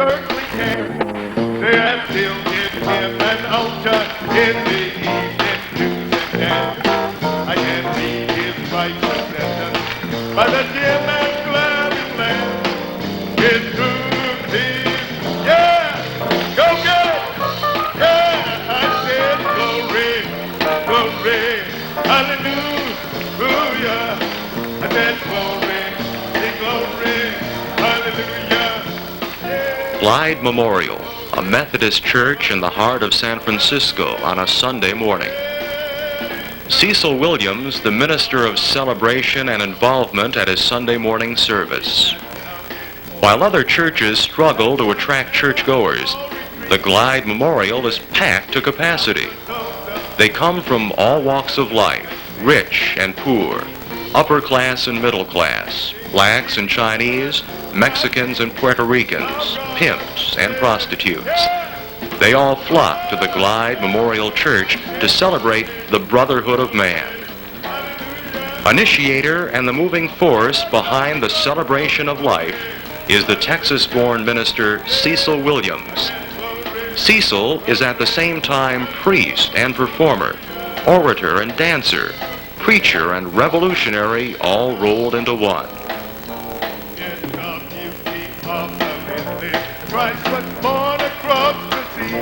certainly can. They have built him an altar in the evening news and dance. I can read his righteousness by the dim and glaring lamp. His truth is, yeah, go get it. Yeah, I said glory, glory, hallelujah. I said glory, glory, hallelujah. Yeah. Glide Memorial, a Methodist church in the heart of San Francisco on a Sunday morning. Cecil Williams, the minister of celebration and involvement at his Sunday morning service. While other churches struggle to attract churchgoers, the Glide Memorial is packed to capacity. They come from all walks of life, rich and poor, upper class and middle class, blacks and Chinese, Mexicans and Puerto Ricans, pimps and prostitutes. They all flock to the Glide Memorial Church to celebrate the brotherhood of man. Initiator and the moving force behind the celebration of life is the Texas-born minister Cecil Williams. Cecil is at the same time priest and performer, orator and dancer, preacher and revolutionary, all rolled into one. Christ was born across the sea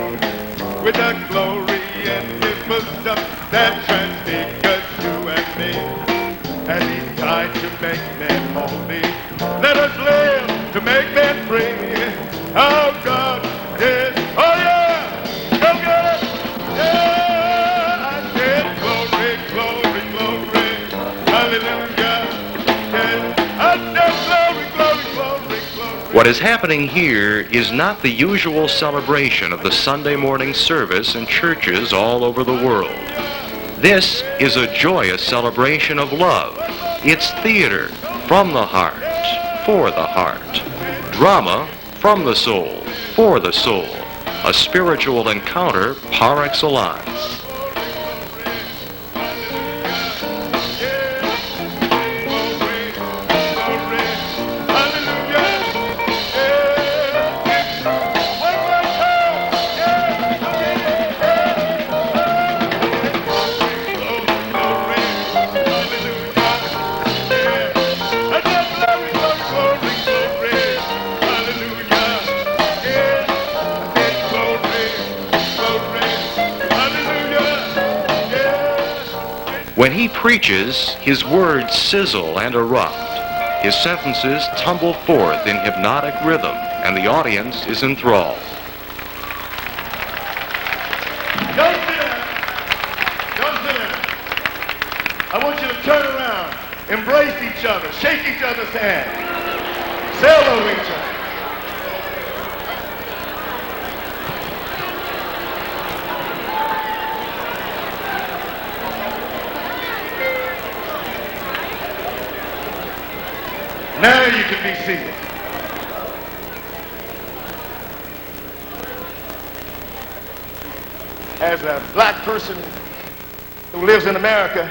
with a glory in his bosom that transfigures you and me. And he died to make men holy. Let us live to make men free. Oh God, yes, oh yeah, go get it, yeah. I said glory, glory, glory, hallelujah, yes. I said glory, glory, glory, glory. What is happening here is not the usual celebration of the Sunday morning service in churches all over the world. This is a joyous celebration of love. It's theater from the heart, for the heart. Drama from the soul, for the soul. A spiritual encounter par excellence. When he preaches, his words sizzle and erupt. His sentences tumble forth in hypnotic rhythm, and the audience is enthralled. Don't sit down. Don't sit down. I want you to turn around, embrace each other, shake each other's hand, say hello to each other. Now you can be seated. As a black person who lives in America,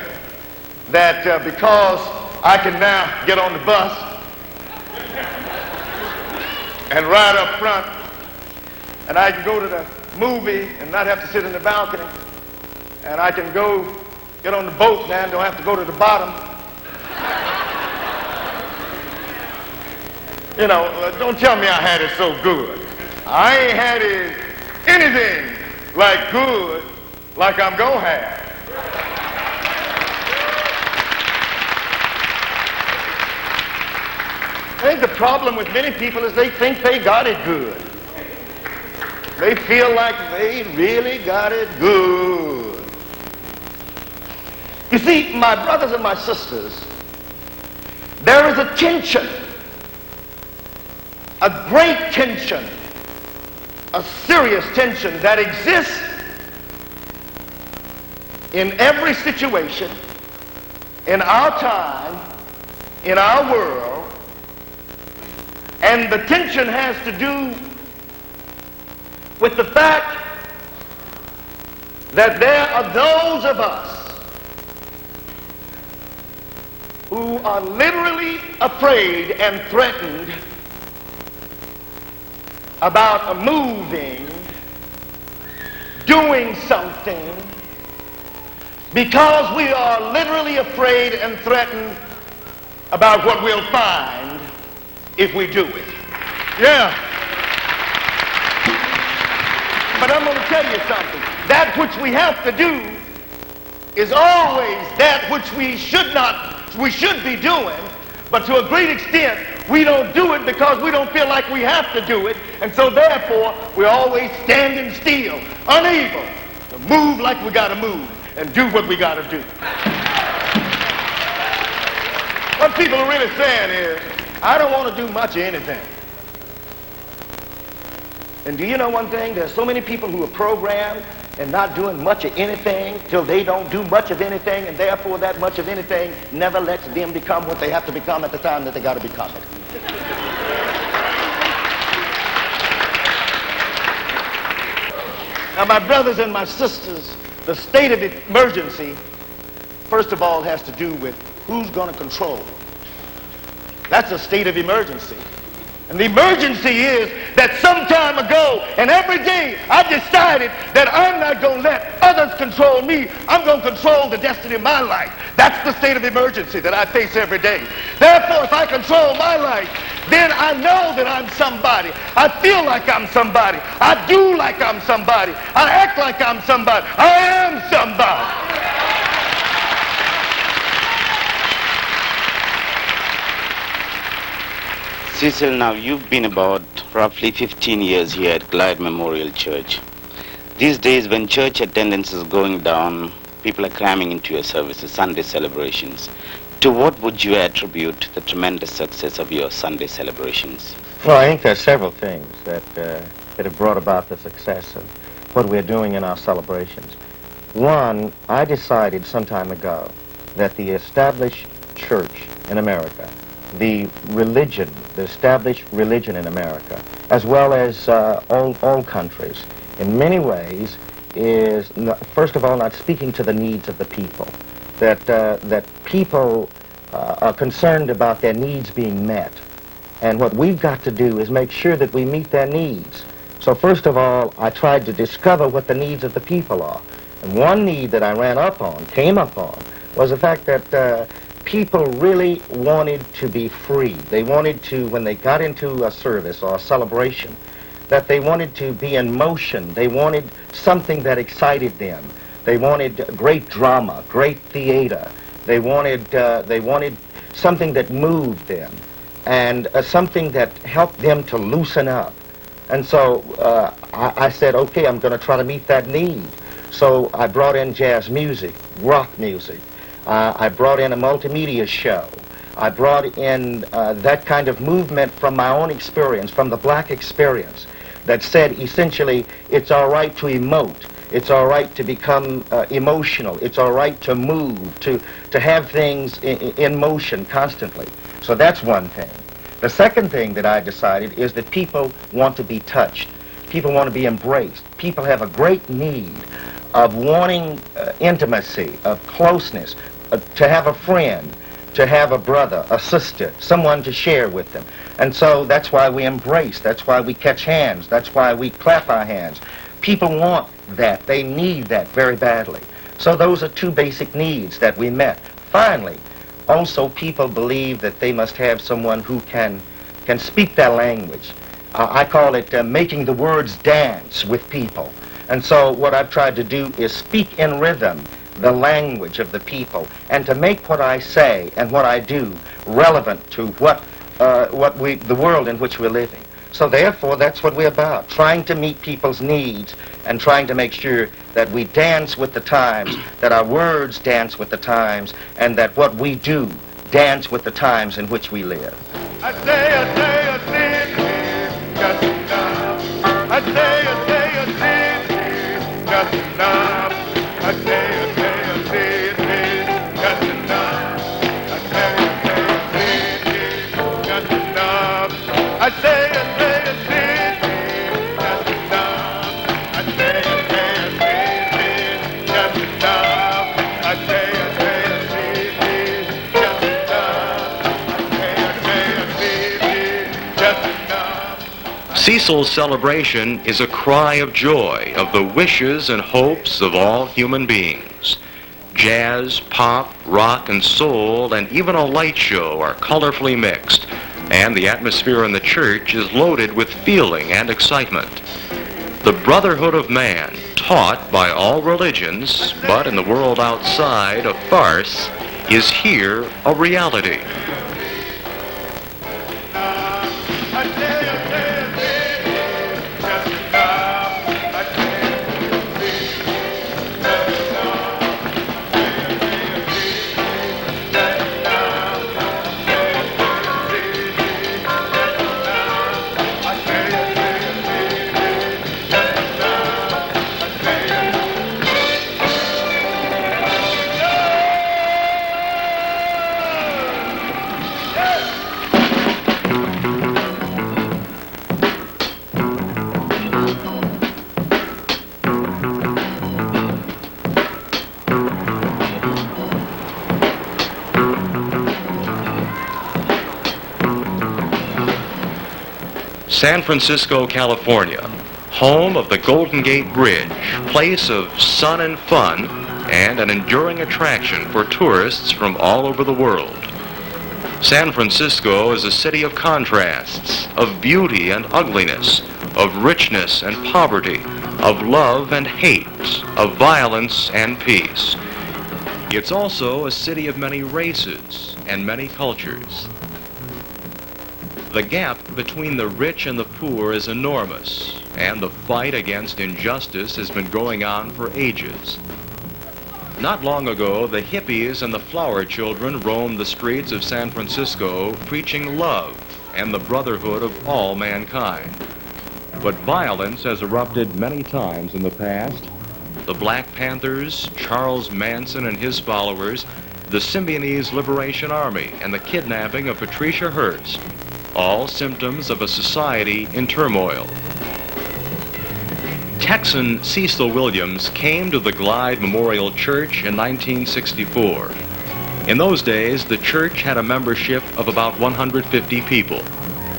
that because I can now get on the bus and ride up front, and I can go to the movie and not have to sit in the balcony, and I can go get on the boat now and don't have to go to the bottom. You know, don't tell me I had it so good. I ain't had it anything like good like I'm gonna have. I think the problem with many people is they think they got it good. They feel like they really got it good. You see, my brothers and my sisters, there is a tension. A great tension, a serious tension that exists in every situation, in our time, in our world, and the tension has to do with the fact that there are those of us who are literally afraid and threatened about moving, doing something, because we are literally afraid and threatened about what we'll find if we do it. Yeah. But I'm going to tell you something. That which we have to do is always that which we should be doing, but to a great extent, we don't do it because we don't feel like we have to do it, and so therefore, we're always standing still, unable to move like we got to move and do what we got to do. What people are really saying is, I don't want to do much of anything. And do you know one thing? There's so many people who are programmed and not doing much of anything till they don't do much of anything, and therefore that much of anything never lets them become what they have to become at the time that they got to become it. Now, my brothers and my sisters, the state of emergency, first of all, has to do with who's going to control. That's a state of emergency. And the emergency is that some time ago and every day I decided that I'm not going to let others control me. I'm going to control the destiny of my life. That's the state of emergency that I face every day. Therefore, if I control my life, then I know that I'm somebody. I feel like I'm somebody. I do like I'm somebody. I act like I'm somebody. I am somebody. Cecil, now you've been about roughly 15 years here at Glide Memorial Church. These days when church attendance is going down, people are cramming into your services, Sunday celebrations. To what would you attribute the tremendous success of your Sunday celebrations? Well, I think there's several things that have brought about the success of what we're doing in our celebrations. One, I decided some time ago that the established church in America, the religion, the established religion in America, as well as all countries, in many ways is, first of all, not speaking to the needs of the people. That people are concerned about their needs being met. And what we've got to do is make sure that we meet their needs. So first of all, I tried to discover what the needs of the people are. And one need that I came up on, was the fact that people really wanted to be free. They wanted to, when they got into a service or a celebration, that they wanted to be in motion. They wanted something that excited them. They wanted great drama, great theater. They wanted something that moved them, and something that helped them to loosen up. And so I said, okay, I'm going to try to meet that need. So I brought in jazz music, rock music. I brought in a multimedia show. I brought in that kind of movement from my own experience, from the black experience, that said essentially it's all right to emote. It's all right to become emotional. It's all right to move, to have things in motion constantly. So that's one thing. The second thing that I decided is that people want to be touched. People want to be embraced. People have a great need of wanting intimacy, of closeness, to have a friend, to have a brother, a sister, someone to share with them. And so that's why we embrace, that's why we catch hands, that's why we clap our hands. People want that, they need that very badly. So those are two basic needs that we met. Finally, also people believe that they must have someone who can speak their language. I call it making the words dance with people. And so what I've tried to do is speak in rhythm the language of the people, and to make what I say and what I do relevant to the world in which we're living. So therefore, that's what we're about, trying to meet people's needs and trying to make sure that we dance with the times, that our words dance with the times, and that what we do dance with the times in which we live. I say, just enough. I say, just enough. I say, just enough. I say, just enough. Cecil's celebration is a cry of joy of the wishes and hopes of all human beings. Jazz, pop, rock, and soul, and even a light show are colorfully mixed, and the atmosphere in the church is loaded with feeling and excitement. The brotherhood of man, taught by all religions, but in the world outside a farce, is here a reality. San Francisco, California, home of the Golden Gate Bridge, place of sun and fun, and an enduring attraction for tourists from all over the world. San Francisco is a city of contrasts, of beauty and ugliness, of richness and poverty, of love and hate, of violence and peace. It's also a city of many races and many cultures. The gap between the rich and the poor is enormous, and the fight against injustice has been going on for ages. Not long ago, the hippies and the flower children roamed the streets of San Francisco preaching love and the brotherhood of all mankind. But violence has erupted many times in the past. The Black Panthers, Charles Manson and his followers, the Symbionese Liberation Army, and the kidnapping of Patricia Hearst. All symptoms of a society in turmoil. Texan Cecil Williams came to the Glide Memorial Church in 1964. In those days, the church had a membership of about 150 people.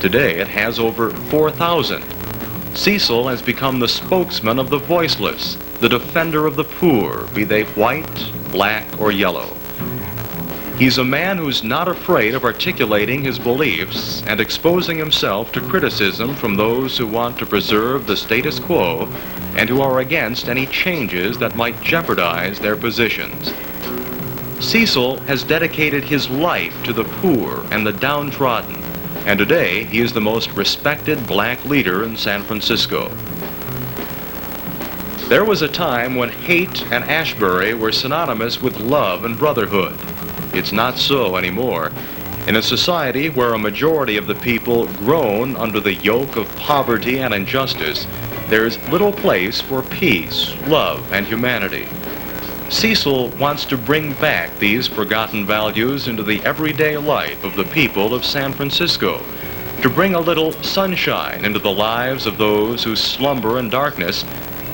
Today, it has over 4,000. Cecil has become the spokesman of the voiceless, the defender of the poor, be they white, black, or yellow. He's a man who's not afraid of articulating his beliefs and exposing himself to criticism from those who want to preserve the status quo and who are against any changes that might jeopardize their positions. Cecil has dedicated his life to the poor and the downtrodden, and today he is the most respected black leader in San Francisco. There was a time when hate and Ashbury were synonymous with love and brotherhood. It's not so anymore. In a society where a majority of the people groan under the yoke of poverty and injustice, there's little place for peace, love, and humanity. Cecil wants to bring back these forgotten values into the everyday life of the people of San Francisco, to bring a little sunshine into the lives of those who slumber in darkness,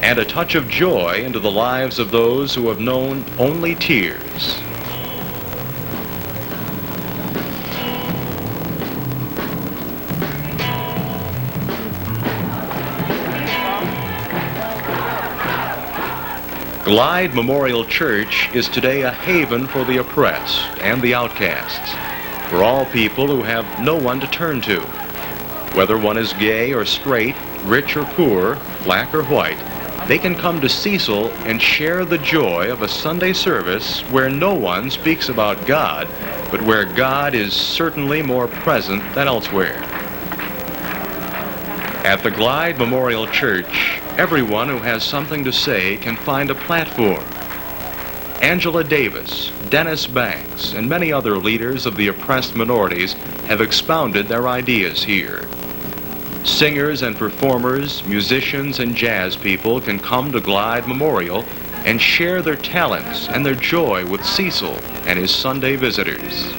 and a touch of joy into the lives of those who have known only tears. Glide Memorial Church is today a haven for the oppressed and the outcasts, for all people who have no one to turn to. Whether one is gay or straight, rich or poor, black or white, they can come to Cecil and share the joy of a Sunday service where no one speaks about God, but where God is certainly more present than elsewhere. At the Glide Memorial Church, everyone who has something to say can find a platform. Angela Davis, Dennis Banks, and many other leaders of the oppressed minorities have expounded their ideas here. Singers and performers, musicians and jazz people can come to Glide Memorial and share their talents and their joy with Cecil and his Sunday visitors.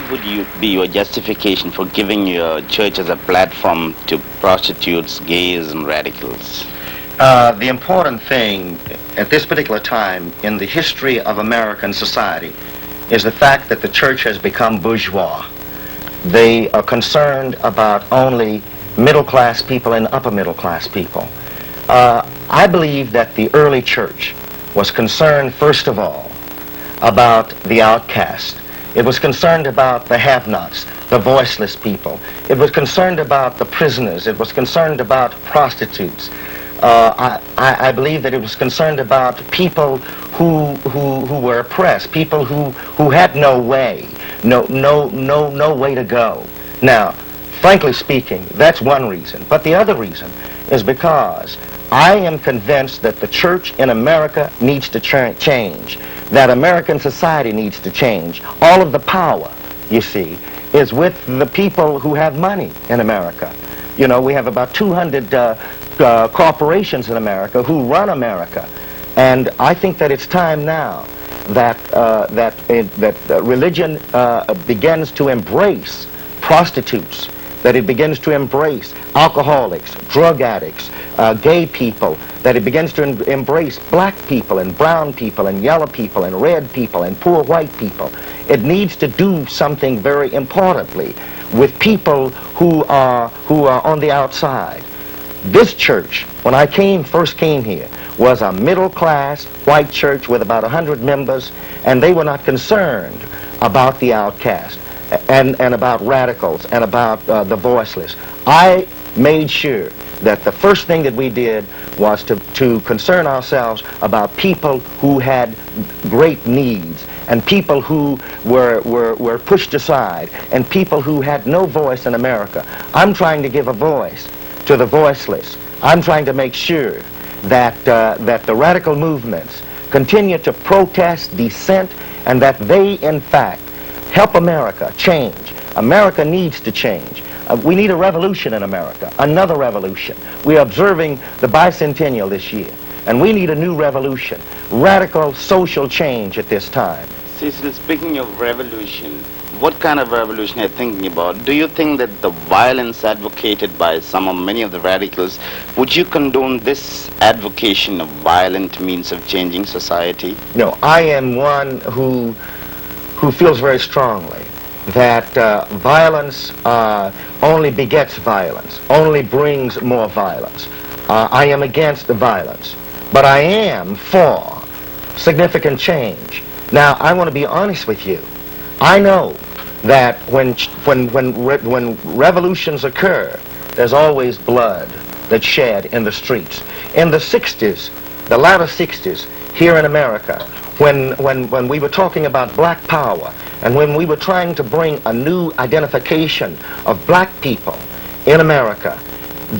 what would be your justification for giving your church as a platform to prostitutes, gays, and radicals? The important thing at this particular time in the history of American society is the fact that the church has become bourgeois. They are concerned about only middle-class people and upper-middle-class people. I believe that the early church was concerned, first of all, about the outcast. It was concerned about the have-nots, the voiceless people. It was concerned about the prisoners. It was concerned about prostitutes. I believe that it was concerned about people who were oppressed, people who had no way, no way to go. Now, frankly speaking, that's one reason. But the other reason is because I am convinced that the church in America needs to change, that American society needs to change. All of the power, you see, is with the people who have money in America. You know, we have about 200 corporations in America who run America. And I think that it's time now that religion begins to embrace prostitutes, that it begins to embrace alcoholics, drug addicts, gay people, that it begins to embrace black people and brown people and yellow people and red people and poor white people. It needs to do something very importantly with people who are on the outside. This church, when I first came here, was a middle-class white church with about 100 members, and they were not concerned about the outcast and about radicals and about the voiceless. I made sure that the first thing that we did was to concern ourselves about people who had great needs and people who were pushed aside and people who had no voice in America. I'm trying to give a voice to the voiceless. I'm trying to make sure that the radical movements continue to protest, dissent, and that they, in fact, help America change. America needs to change. We need a revolution in America, another revolution. We're observing the bicentennial this year, and we need a new revolution, radical social change at this time. Cecil, speaking of revolution, what kind of revolution are you thinking about? Do you think that the violence advocated by many of the radicals, would you condone this advocation of violent means of changing society? No, I am one who feels very strongly that violence only begets violence, only brings more violence. I am against the violence, but I am for significant change. Now, I want to be honest with you. I know that when revolutions occur, there's always blood that's shed in the streets. In the 60s, the latter 60s, here in America, when we were talking about black power, and when we were trying to bring a new identification of black people in America,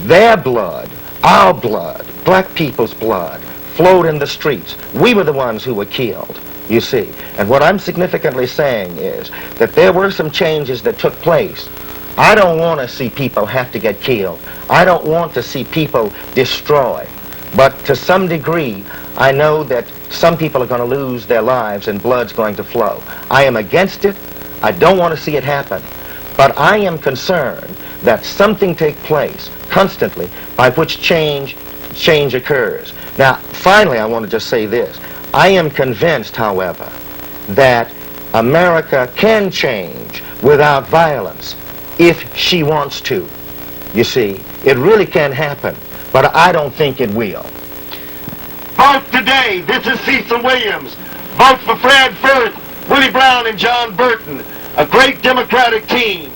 their blood, our blood, black people's blood, flowed in the streets. We were the ones who were killed, you see. And what I'm significantly saying is that there were some changes that took place. I don't want to see people have to get killed. I don't want to see people destroyed. But to some degree, I know that some people are going to lose their lives and blood's going to flow. I am against it. I don't want to see it happen. But I am concerned that something take place constantly by which change occurs. Now, finally, I want to just say this. I am convinced, however, that America can change without violence if she wants to. You see, it really can happen, but I don't think it will. Vote today. This is Cecil Williams. Vote for Fred Firth, Willie Brown, and John Burton, a great Democratic team.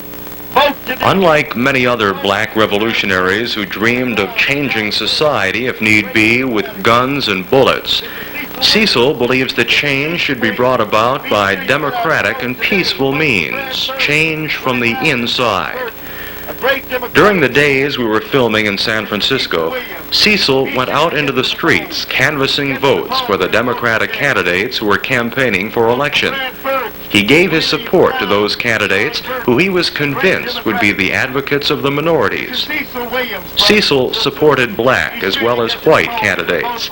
Vote today. Unlike many other black revolutionaries who dreamed of changing society, if need be, with guns and bullets, Cecil believes that change should be brought about by democratic and peaceful means, change from the inside. During the days we were filming in San Francisco, Cecil went out into the streets canvassing votes for the Democratic candidates who were campaigning for election. He gave his support to those candidates who he was convinced would be the advocates of the minorities. Cecil supported black as well as white candidates.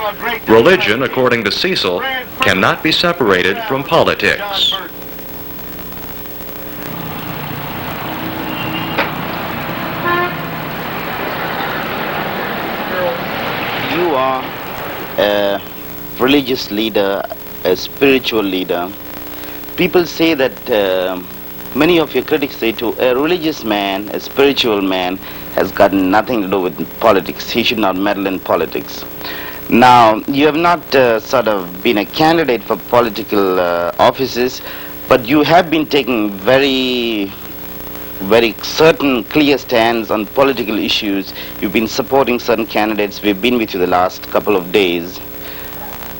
Religion, according to Cecil, cannot be separated from politics. you are a religious leader, a spiritual leader. People say that many of your critics say to a religious man, a spiritual man, has got nothing to do with politics. He should not meddle in politics. Now, you have not sort of been a candidate for political offices, but you have been taking very certain, clear stands on political issues. You've been supporting certain candidates. We've been with you the last couple of days.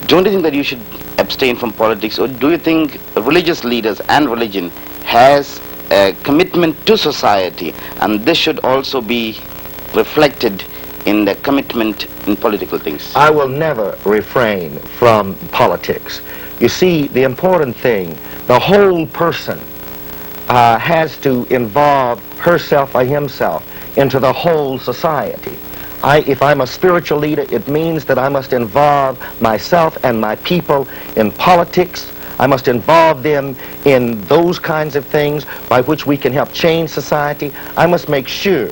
Don't you think that you should abstain from politics, or do you think religious leaders and religion has a commitment to society, and this should also be reflected in the commitment in political things? I will never refrain from politics. You see, the important thing, the whole person has to involve herself or himself into the whole society. If I'm a spiritual leader, it means that I must involve myself and my people in politics. I must involve them in those kinds of things by which we can help change society. I must make sure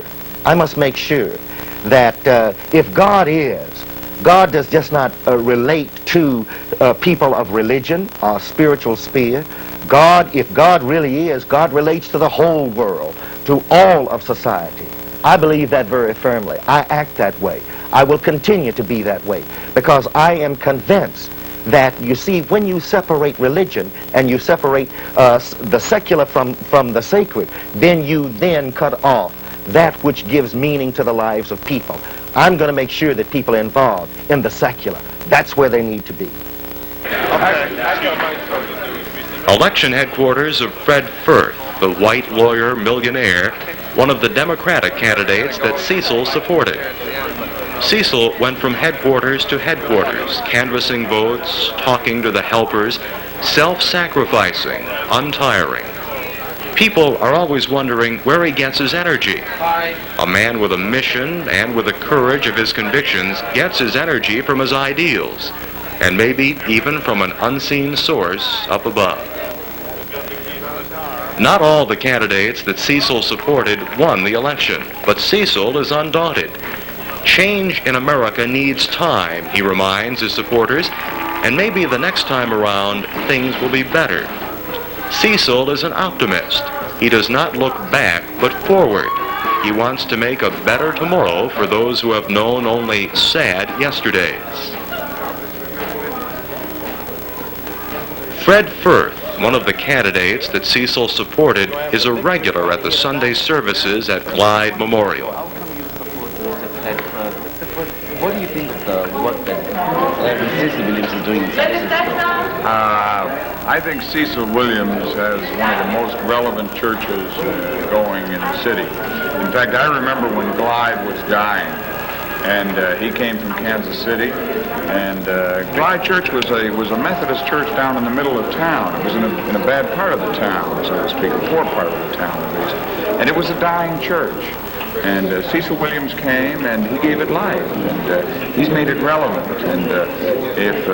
that if God does just not relate to people of religion or spiritual sphere. If God really is, God relates to the whole world, to all of society. I believe that very firmly. I act that way. I will continue to be that way because I am convinced that, you see, when you separate religion and you separate the secular from the sacred, then you cut off that which gives meaning to the lives of people. I'm going to make sure that people are involved in the secular. That's where they need to be. Election headquarters of Fred Firth, the white lawyer millionaire, one of the Democratic candidates that Cecil supported. Cecil went from headquarters to headquarters, canvassing votes, talking to the helpers, self-sacrificing, untiring. People are always wondering where he gets his energy. A man with a mission and with the courage of his convictions gets his energy from his ideals, and maybe even from an unseen source up above. Not all the candidates that Cecil supported won the election, but Cecil is undaunted. Change in America needs time, he reminds his supporters, and maybe the next time around things will be better. Cecil is an optimist. He does not look back, but forward. He wants to make a better tomorrow for those who have known only sad yesterdays. Fred Firth, one of the candidates that Cecil supported, is a regular at the Sunday services at Glide Memorial. What do you think of the work that Cecil Williams is doing in San Francisco? I think Cecil Williams has one of the most relevant churches going in the city. In fact, I remember when Glide was dying, and he came from Kansas City, and Glide Church was a Methodist church down in the middle of town. It was in a bad part of the town, so to speak, a poor part of the town at least, and it was a dying church. And Cecil Williams came and he gave it life, and he's made it relevant. And if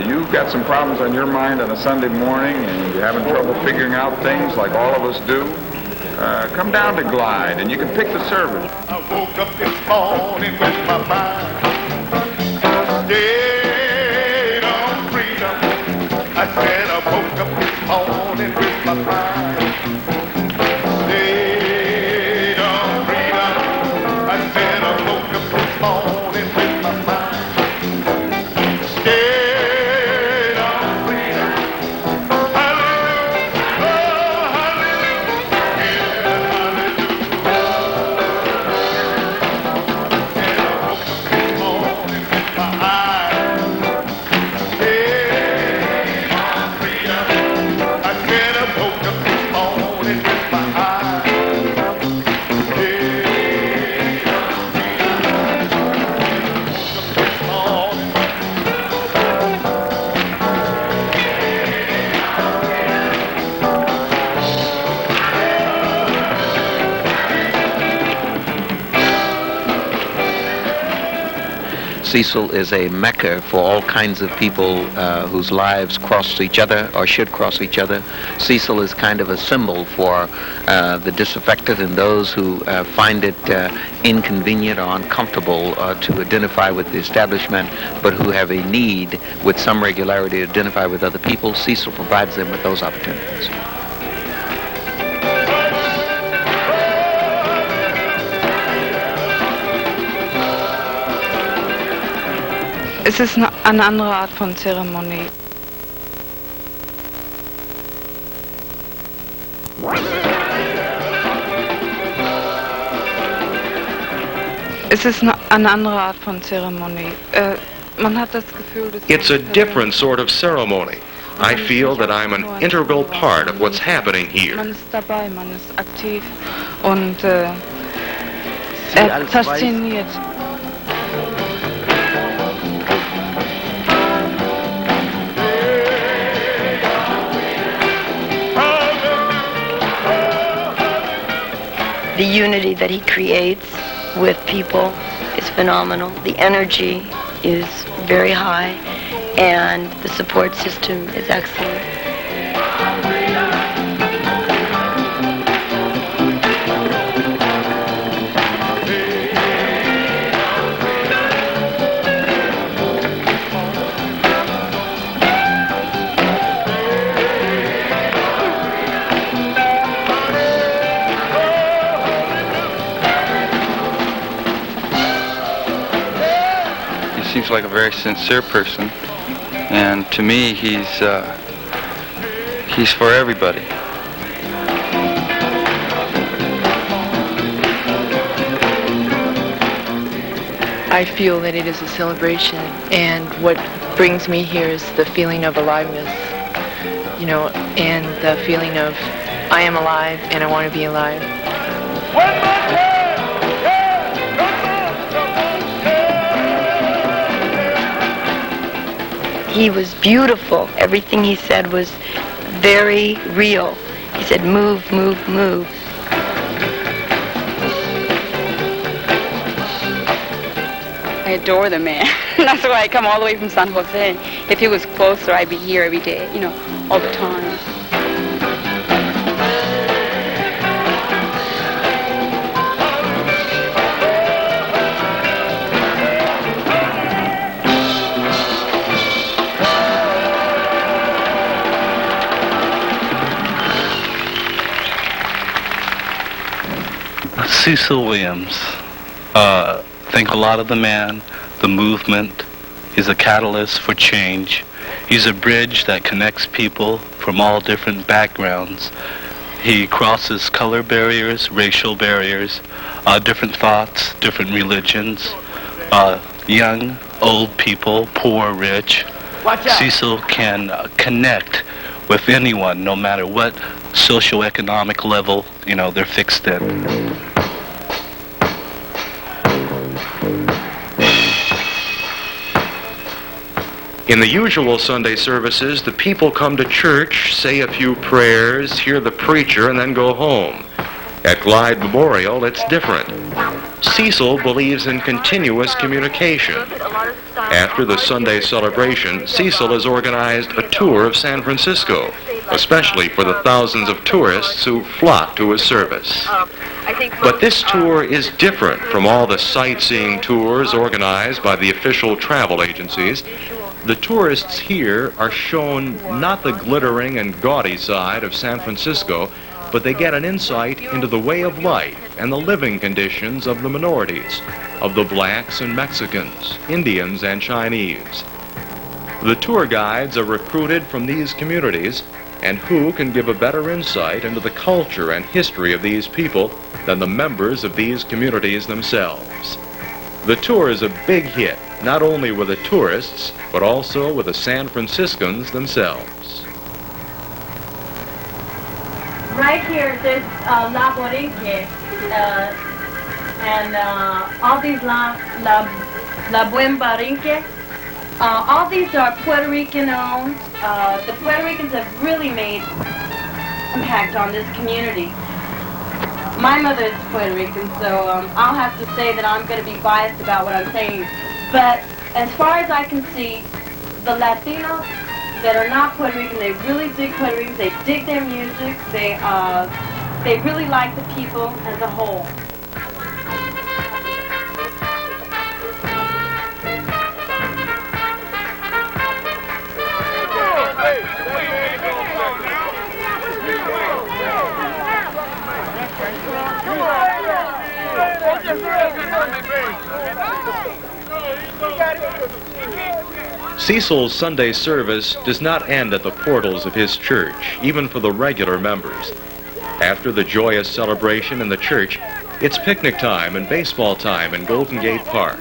you've got some problems on your mind on a Sunday morning and you're having trouble figuring out things like all of us do, come down to Glide and you can pick the service. I woke up this morning with my mind stayed on freedom. I said I woke up this morning with my mind stayed on freedom. I said I woke up this morning with my mind stayed on freedom. Hallelujah, oh hallelujah, yeah, hallelujah. And I woke up this morning with my eyes stayed on freedom. I said I woke up this morning Cecil is a mecca for all kinds of people whose lives cross each other or should cross each other. Cecil is kind of a symbol for the disaffected and those who find it inconvenient or uncomfortable to identify with the establishment, but who have a need with some regularity to identify with other people. Cecil provides them with those opportunities. Es ist eine andere Art von Zeremonie. Es ist eine andere Art von Zeremonie. Man hat das Gefühl, dass It's a different sort of ceremony. I feel that I'm an integral part of what's happening here. Man ist dabei, man ist aktiv und fasziniert. The unity that he creates with people is phenomenal. The energy is very high, and the support system is excellent. Seems like a very sincere person, and to me he's for everybody. I feel that it is a celebration, and what brings me here is the feeling of aliveness, you know, and the feeling of I am alive and I want to be alive. He was beautiful. Everything he said was very real. He said, move, move, move. I adore the man. That's why I come all the way from San Jose. If he was closer, I'd be here every day, you know, all the time. Cecil Williams. Think a lot of the man, the movement. He's a catalyst for change. He's a bridge that connects people from all different backgrounds. He crosses color barriers, racial barriers, different thoughts, different religions, young, old people, poor, rich. Cecil can connect with anyone, no matter what socioeconomic level, you know, they're fixed in. In the usual Sunday services, the people come to church, say a few prayers, hear the preacher, and then go home. At Glide Memorial, it's different. Cecil believes in continuous communication. After the Sunday celebration, Cecil has organized a tour of San Francisco, especially for the thousands of tourists who flock to his service. But this tour is different from all the sightseeing tours organized by the official travel agencies. The tourists here are shown not the glittering and gaudy side of San Francisco, but they get an insight into the way of life and the living conditions of the minorities, of the blacks and Mexicans, Indians and Chinese. The tour guides are recruited from these communities, and who can give a better insight into the culture and history of these people than the members of these communities themselves? The tour is a big hit, not only with the tourists, but also with the San Franciscans themselves. Right here, there's La Borinque, and all these La Buen Borinque, all these are Puerto Rican owned. The Puerto Ricans have really made impact on this community. My mother is Puerto Rican, so I'll have to say that I'm going to be biased about what I'm saying. But as far as I can see, the Latinos that are not Puerto Rican, they really dig Puerto Ricans. They dig their music. They really like the people as a whole. Cecil's Sunday service does not end at the portals of his church, even for the regular members. After the joyous celebration in the church, it's picnic time and baseball time in Golden Gate Park.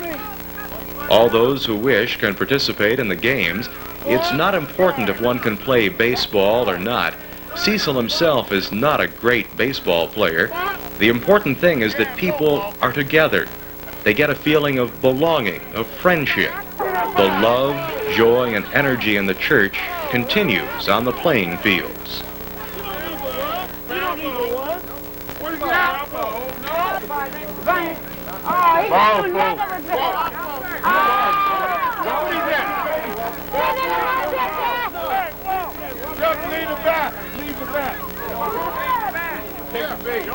All those who wish can participate in the games. It's not important if one can play baseball or not. Cecil himself is not a great baseball player. The important thing is that people are together. They get a feeling of belonging, of friendship. The love, joy, and energy in the church continues on the playing fields. Just leave it back. Leave it back. Take it big.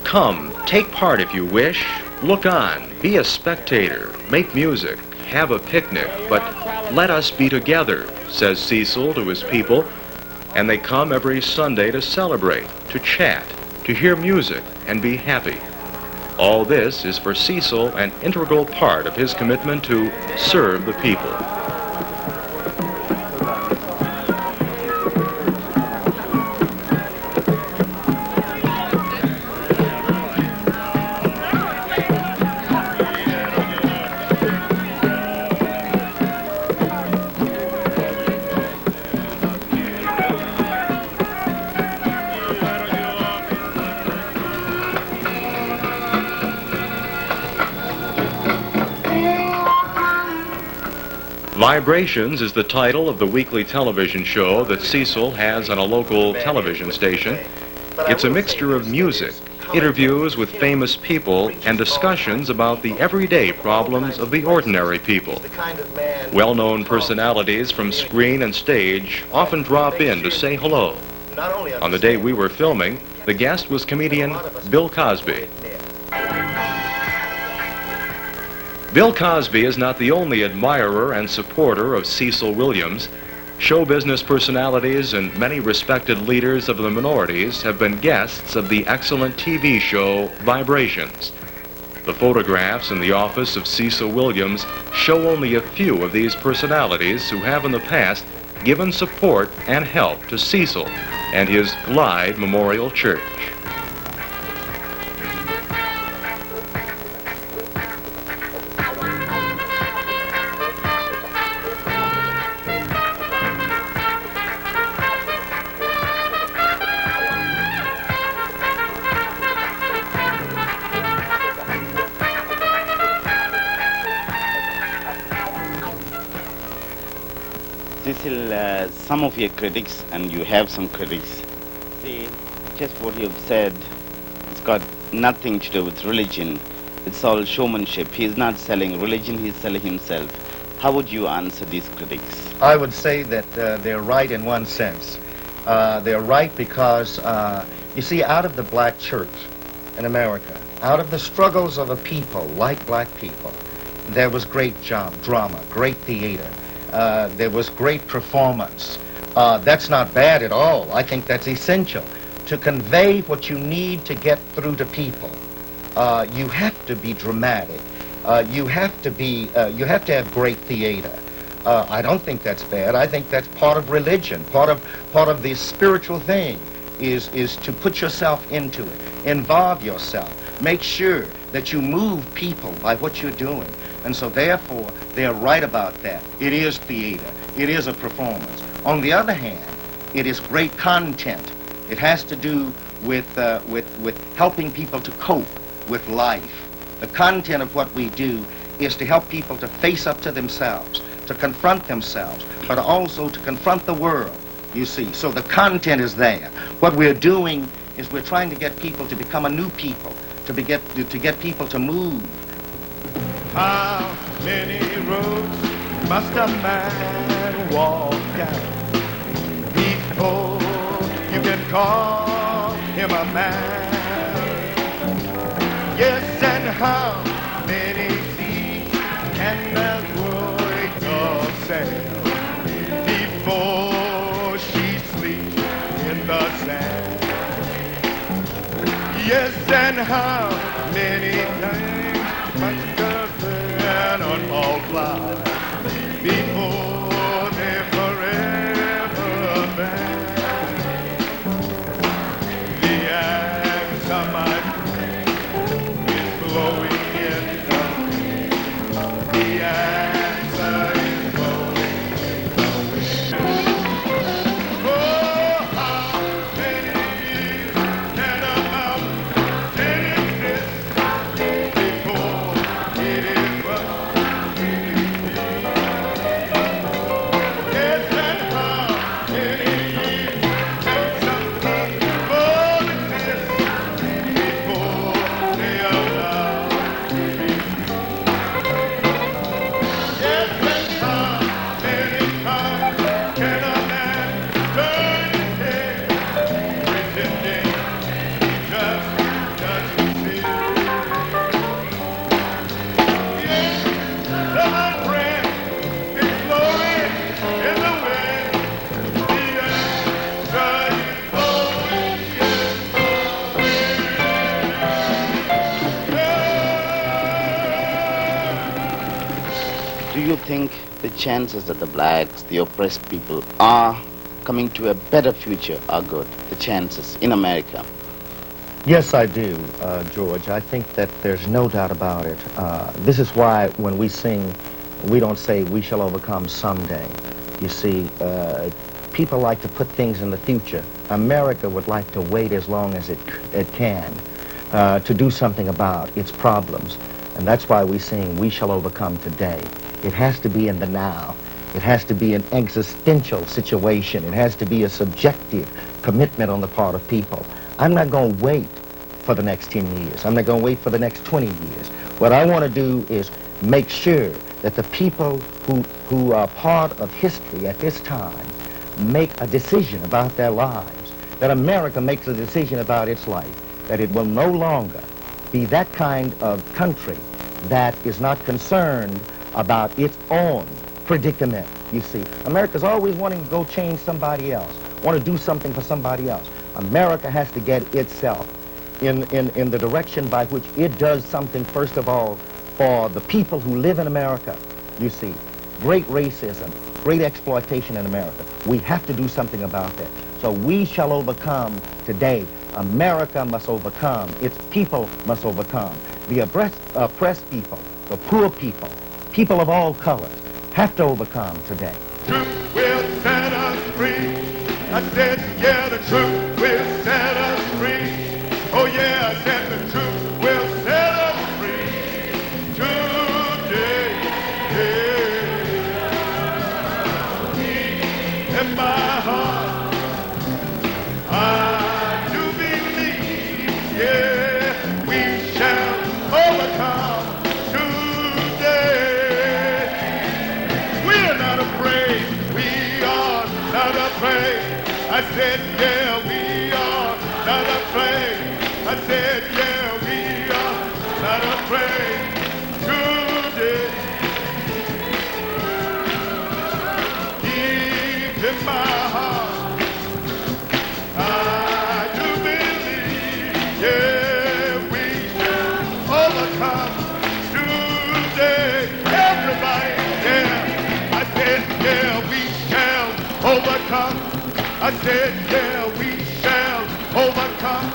Come, take part if you wish. Look on, be a spectator, make music, have a picnic, but let us be together, says Cecil to his people. And they come every Sunday to celebrate, to chat, to hear music, and be happy. All this is for Cecil an integral part of his commitment to serve the people. Vibrations is the title of the weekly television show that Cecil has on a local television station. It's a mixture of music, interviews with famous people, and discussions about the everyday problems of the ordinary people. Well-known personalities from screen and stage often drop in to say hello. On the day we were filming, the guest was comedian Bill Cosby. Bill Cosby is not the only admirer and supporter of Cecil Williams. Show business personalities and many respected leaders of the minorities have been guests of the excellent TV show Vibrations. The photographs in the office of Cecil Williams show only a few of these personalities who have in the past given support and help to Cecil and his Glide Memorial Church. Cecil, some of your critics, and you have some critics, say just what you've said, it's got nothing to do with religion. It's all showmanship. He's not selling religion, he's selling himself. How would you answer these critics? I would say that they're right in one sense. They're right because, you see, out of the black church in America, out of the struggles of a people like black people, there was great drama, great theater. There was great performance. That's not bad at all. I think that's essential. To convey what you need to get through to people, you have to be dramatic. You have to have great theater. I don't think that's bad. I think that's part of religion. Part of the spiritual thing is to put yourself into it. Involve yourself. Make sure that you move people by what you're doing. And so therefore, they're right about that. It is theater. It is a performance. On the other hand, it is great content. It has to do with helping people to cope with life. The content of what we do is to help people to face up to themselves, to confront themselves, but also to confront the world, you see. So the content is there. What we're doing is we're trying to get people to become a new people, to get people to move. How many roads must a man walk down before you can call him a man? Yes, and how many seas can that warrior sail before she sleeps in the sand? Yes, and how many times must a man multiply before they're forever banned? The answer, my friend, is blowing in the wind. The answer is blowing in the wind. Oh, how many years can a mountain exist before it is run? Yes, and how many years can some people exist before they are allowed to be free? Yes, and how many times can a man turn his head, pretending he just doesn't see? Yes, my friend, it's blowing in the wind. The answer is blowing in the wind. Do you think the chances that the blacks, the oppressed people, are coming to a better future are good? The chances in America? Yes, I do, George. I think that there's no doubt about it. This is why when we sing, we don't say we shall overcome someday. You see, people like to put things in the future. America would like to wait as long as it can to do something about its problems. And that's why we sing we shall overcome today. It has to be in the now. It has to be an existential situation. It has to be a subjective commitment on the part of people. I'm not going to wait for the next 10 years. I'm not going to wait for the next 20 years. What I want to do is make sure that the people who are part of history at this time make a decision about their lives, that America makes a decision about its life, that it will no longer be that kind of country that is not concerned about its own predicament. You see, America's always wanting to go change somebody else, want to do something for somebody else. America has to get itself in the direction by which it does something, first of all, for the people who live in America. You see, great racism, great exploitation in America. We have to do something about that. So we shall overcome today. America must overcome. Its people must overcome. The oppressed people, the poor people, people of all colors, have to overcome today. Truth will set us free. I said, yeah, the truth will set us free. Oh, yeah, I said the truth will set us free today. Yeah. In my heart, I do believe, yeah, we shall overcome today. We're not afraid. We are not afraid. I said, yeah, we are not afraid. I said, yeah, we are not afraid today. Deep in my heart, I do believe, yeah, we shall overcome today. Everybody, yeah, I said, yeah, we shall overcome. I said, yeah, we shall overcome.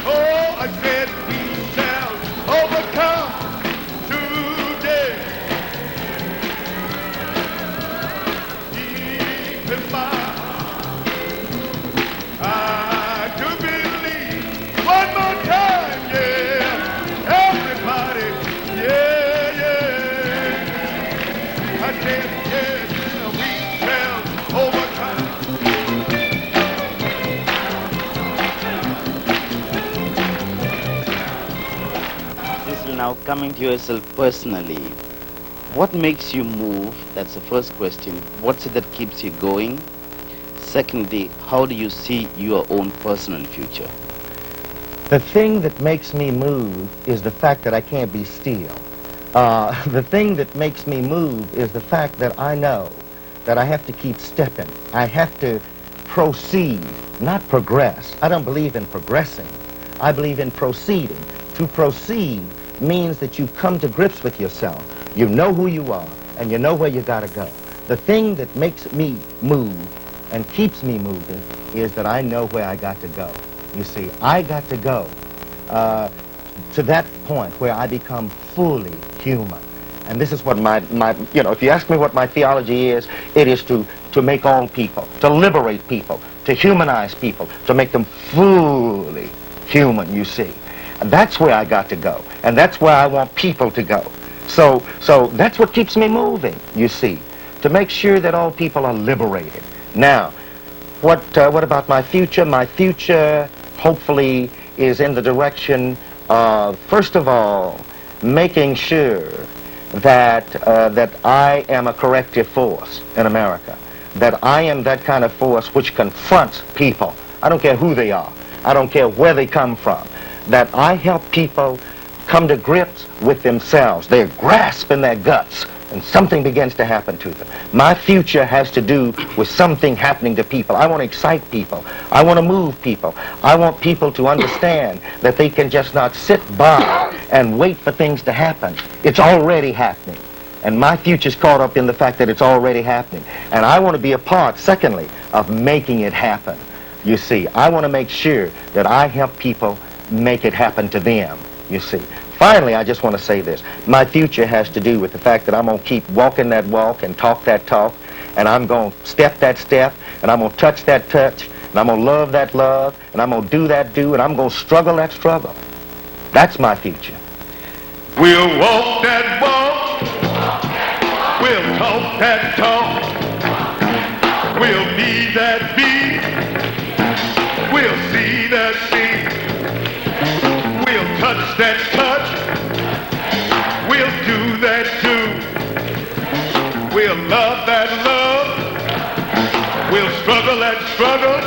Oh, I said we shall overcome today. Deep in my heart, I do believe. One more time, yeah. Everybody, yeah, yeah. I said, yeah. Now, coming to yourself personally, what makes you move? That's the first question. What's it that keeps you going? Secondly, how do you see your own personal future? The thing that makes me move is the fact that I can't be still. The thing that makes me move is the fact that I know that I have to keep stepping. I have to proceed, not progress. I don't believe in progressing. I believe in proceeding. To proceed means that you come to grips with yourself. You know who you are, and you know where you gotta go. The thing that makes me move and keeps me moving is that I know where I got to go. You see, I got to go to that point where I become fully human. And this is what if you ask me what my theology is, it is to make all people, to liberate people, to humanize people, to make them fully human, you see. And that's where I got to go. And that's where I want people to go. So that's what keeps me moving, you see, to make sure that all people are liberated. Now, what about my future? My future, hopefully, is in the direction of, first of all, making sure that I am a corrective force in America, that I am that kind of force which confronts people. I don't care who they are. I don't care where they come from. That I help people come to grips with themselves. They're grasping their guts, and something begins to happen to them. My future has to do with something happening to people. I want to excite people. I want to move people. I want people to understand that they can just not sit by and wait for things to happen. It's already happening. And my future's caught up in the fact that it's already happening. And I want to be a part, secondly, of making it happen. You see, I want to make sure that I help people make it happen to them, you see. Finally, I just want to say this. My future has to do with the fact that I'm going to keep walking that walk and talk that talk, and I'm going to step that step, and I'm going to touch that touch, and I'm going to love that love, and I'm going to do that do, and I'm going to struggle that struggle. That's my future. We'll walk that walk. We'll talk that talk. We'll be that be. We'll see that see. We'll touch that touch. We'll do that do. We'll love that love. We'll struggle that struggle.